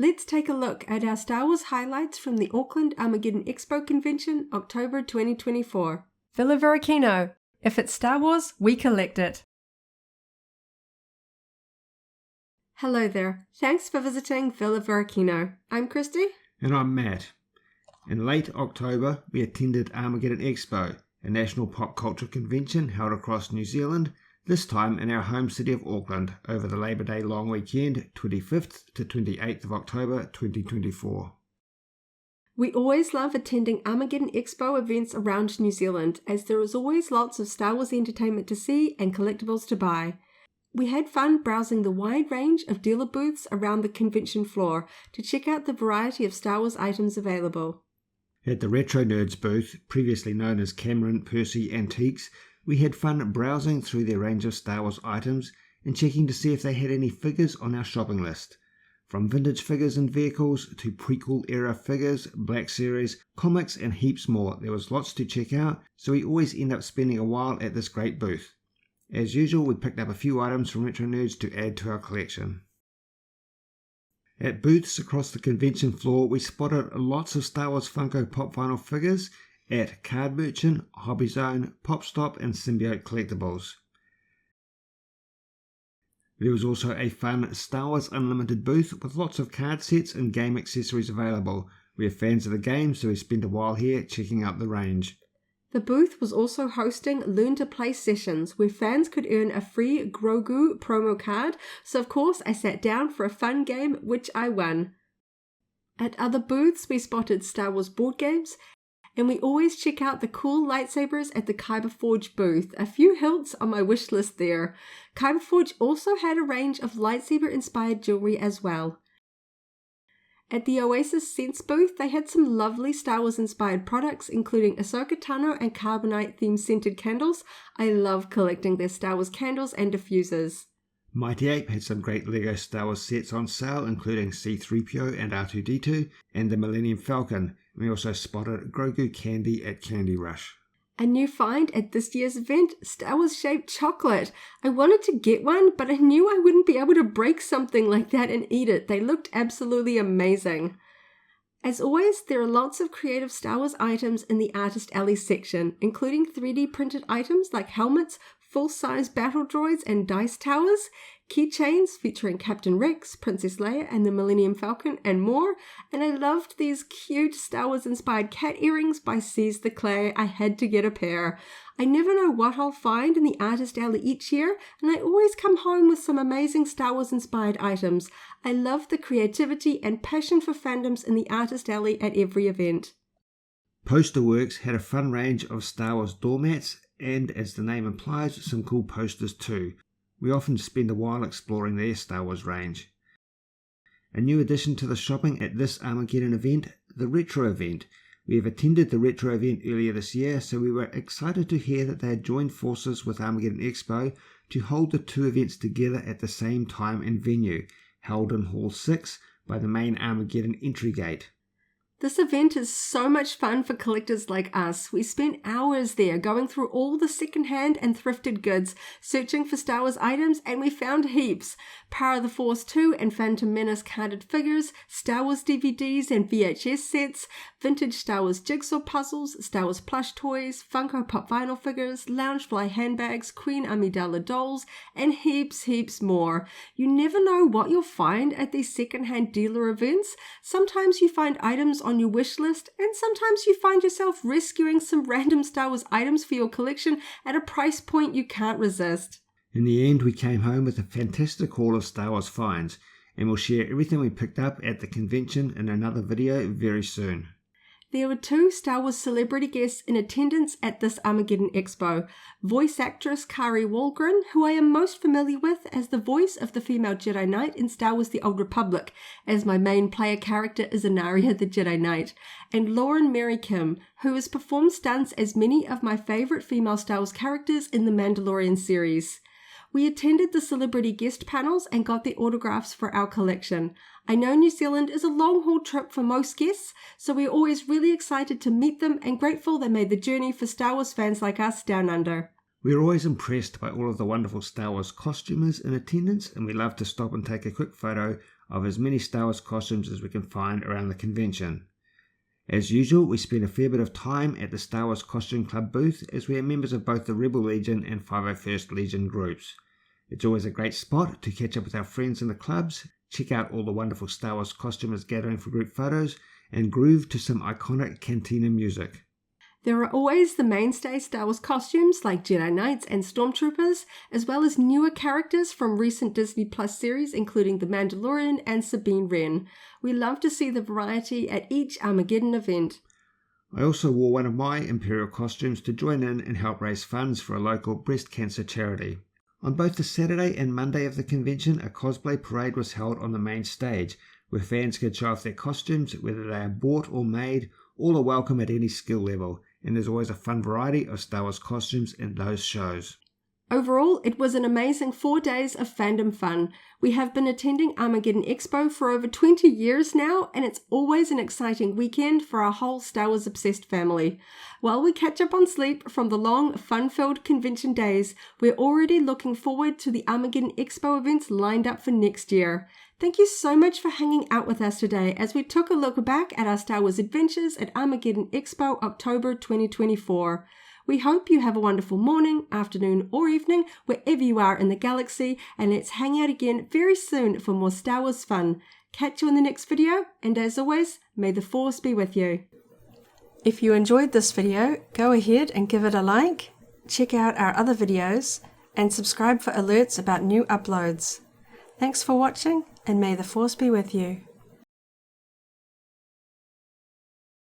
Let's take a look at our Star Wars highlights from the Auckland Armageddon Expo Convention, October 2024. Villa Varykino. If it's Star Wars, we collect it. Hello there. Thanks for visiting Villa Varykino. I'm Kristy. And I'm Matt. In late October, we attended Armageddon Expo, a national pop culture convention held across New Zealand, this time in our home city of Auckland, over the Labor Day long weekend, 25th to 28th of October 2024. We always love attending Armageddon Expo events around New Zealand, as there is always lots of Star Wars entertainment to see and collectibles to buy. We had fun browsing the wide range of dealer booths around the convention floor to check out the variety of Star Wars items available. At the Retro Nerds booth, previously known as Cameron Percy Antiques, we had fun browsing through their range of Star Wars items and checking to see if they had any figures on our shopping list. From vintage figures and vehicles to prequel-era figures, Black Series, comics and heaps more, there was lots to check out, so we always end up spending a while at this great booth. As usual, we picked up a few items from Retro Nerds to add to our collection. At booths across the convention floor, we spotted lots of Star Wars Funko Pop vinyl figures at Card Merchant, Hobby Zone, Pop Stop and Symbiote Collectibles. There was also a fun Star Wars Unlimited booth with lots of card sets and game accessories available. We are fans of the game, so we spent a while here checking out the range. The booth was also hosting Learn to Play sessions where fans could earn a free Grogu promo card, so of course I sat down for a fun game, which I won. At other booths we spotted Star Wars board games, and we always check out the cool lightsabers at the Kyber Forge booth. A few hilts on my wish list there. Kyber Forge also had a range of lightsaber-inspired jewelry as well. At the Oasis Scents booth, they had some lovely Star Wars-inspired products, including Ahsoka Tano and Carbonite-themed scented candles. I love collecting their Star Wars candles and diffusers. Mighty Ape had some great LEGO Star Wars sets on sale, including C-3PO and R2-D2, and the Millennium Falcon. We also spotted Grogu candy at Candy Rush. A new find at this year's event, Star Wars-shaped chocolate. I wanted to get one, but I knew I wouldn't be able to break something like that and eat it. They looked absolutely amazing. As always, there are lots of creative Star Wars items in the Artist Alley section, including 3D printed items like helmets, full-size battle droids and dice towers, keychains featuring Captain Rex, Princess Leia and the Millennium Falcon and more, and I loved these cute Star Wars inspired cat earrings by Seize the Clay. I had to get a pair. I never know what I'll find in the Artist Alley each year, and I always come home with some amazing Star Wars inspired items. I love the creativity and passion for fandoms in the Artist Alley at every event. Posterworks had a fun range of Star Wars doormats and, as the name implies, some cool posters too. We often spend a while exploring their Star Wars range. A new addition to the shopping at this Armageddon event, the Retro event. We have attended the Retro event earlier this year, so we were excited to hear that they had joined forces with Armageddon Expo to hold the two events together at the same time and venue, held in Hall 6 by the main Armageddon entry gate. This event is so much fun for collectors like us. We spent hours there going through all the second-hand and thrifted goods, searching for Star Wars items, and we found heaps. Power of the Force 2 and Phantom Menace carded figures, Star Wars DVDs and VHS sets, vintage Star Wars jigsaw puzzles, Star Wars plush toys, Funko Pop vinyl figures, Loungefly handbags, Queen Amidala dolls, and heaps more. You never know what you'll find at these second-hand dealer events. Sometimes you find items on your wish list, and sometimes you find yourself rescuing some random Star Wars items for your collection at a price point you can't resist. In the end, we came home with a fantastic haul of Star Wars finds, and we'll share everything we picked up at the convention in another video very soon. There were 2 Star Wars celebrity guests in attendance at this Armageddon Expo. Voice actress Kari Walgren, who I am most familiar with as the voice of the female Jedi Knight in Star Wars The Old Republic, as my main player character is Inaria the Jedi Knight, and Lauren Mary Kim, who has performed stunts as many of my favourite female Star Wars characters in the Mandalorian series. We attended the celebrity guest panels and got their autographs for our collection. I know New Zealand is a long-haul trip for most guests, so we're always really excited to meet them and grateful they made the journey for Star Wars fans like us down under. We're always impressed by all of the wonderful Star Wars costumers in attendance, and we love to stop and take a quick photo of as many Star Wars costumes as we can find around the convention. As usual, we spend a fair bit of time at the Star Wars Costume Club booth as we are members of both the Rebel Legion and 501st Legion groups. It's always a great spot to catch up with our friends in the clubs, check out all the wonderful Star Wars costumers gathering for group photos, and groove to some iconic cantina music. There are always the mainstay Star Wars costumes like Jedi Knights and Stormtroopers, as well as newer characters from recent Disney Plus series including The Mandalorian and Sabine Wren. We love to see the variety at each Armageddon event. I also wore one of my Imperial costumes to join in and help raise funds for a local breast cancer charity. On both the Saturday and Monday of the convention, a cosplay parade was held on the main stage, where fans could show off their costumes, whether they are bought or made. All are welcome at any skill level, and there's always a fun variety of Star Wars costumes in those shows. Overall, it was an amazing 4 days of fandom fun. We have been attending Armageddon Expo for over 20 years now, and it's always an exciting weekend for our whole Star Wars obsessed family. While we catch up on sleep from the long, fun-filled convention days, we're already looking forward to the Armageddon Expo events lined up for next year. Thank you so much for hanging out with us today as we took a look back at our Star Wars adventures at Armageddon Expo October 2024. We hope you have a wonderful morning, afternoon, or evening wherever you are in the galaxy, and let's hang out again very soon for more Star Wars fun. Catch you in the next video, and as always, may the Force be with you. If you enjoyed this video, go ahead and give it a like, check out our other videos, and subscribe for alerts about new uploads. Thanks for watching, and may the Force be with you.